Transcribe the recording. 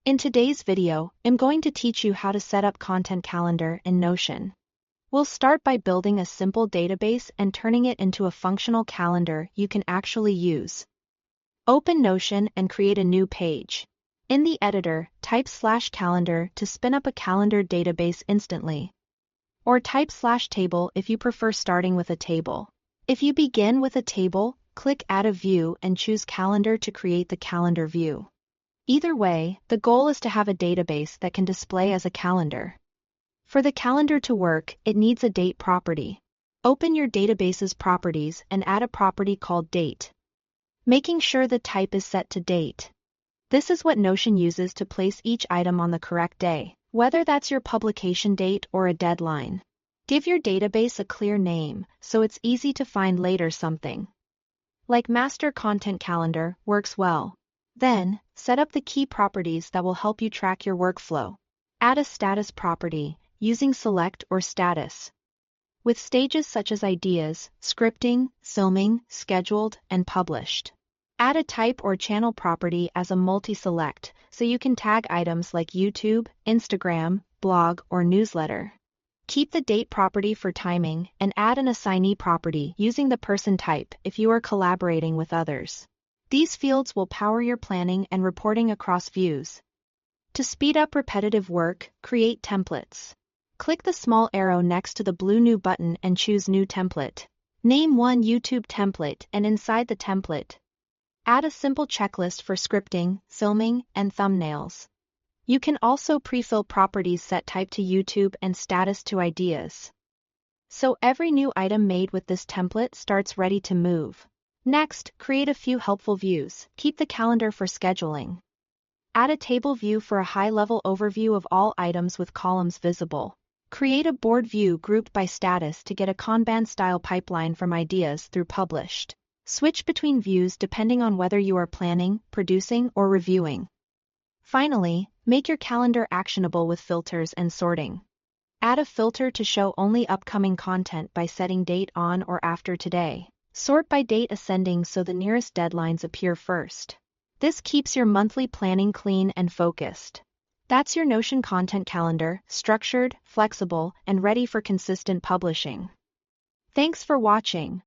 In today's video, I'm going to teach you how to set up Content Calendar in Notion. We'll start by building a simple database and turning it into a functional calendar you can actually use. Open Notion and create a new page. In the editor, type /calendar to spin up a calendar database instantly. Or type /table if you prefer starting with a table. If you begin with a table, click Add a View and choose Calendar to create the calendar view. Either way, the goal is to have a database that can display as a calendar. For the calendar to work, it needs a date property. Open your database's properties and add a property called date, making sure the type is set to date. This is what Notion uses to place each item on the correct day, whether that's your publication date or a deadline. Give your database a clear name so it's easy to find later. Something like Master Content Calendar works well. Then, set up the key properties that will help you track your workflow. Add a status property, using select or status, with stages such as ideas, scripting, filming, scheduled, and published. Add a type or channel property as a multi-select, so you can tag items like YouTube, Instagram, blog, or newsletter. Keep the date property for timing and add an assignee property using the person type if you are collaborating with others. These fields will power your planning and reporting across views. To speed up repetitive work, create templates. Click the small arrow next to the blue New button and choose New Template. Name one YouTube template and inside the template, add a simple checklist for scripting, filming, and thumbnails. You can also pre-fill properties set type to YouTube and status to ideas, so every new item made with this template starts ready to move. Next, create a few helpful views. Keep the calendar for scheduling. Add a table view for a high-level overview of all items with columns visible. Create a board view grouped by status to get a Kanban-style pipeline from ideas through published. Switch between views depending on whether you are planning, producing, or reviewing. Finally, make your calendar actionable with filters and sorting. Add a filter to show only upcoming content by setting date on or after today. Sort by date ascending so the nearest deadlines appear first. This keeps your monthly planning clean and focused. That's your Notion Content Calendar, structured, flexible, and ready for consistent publishing. Thanks for watching.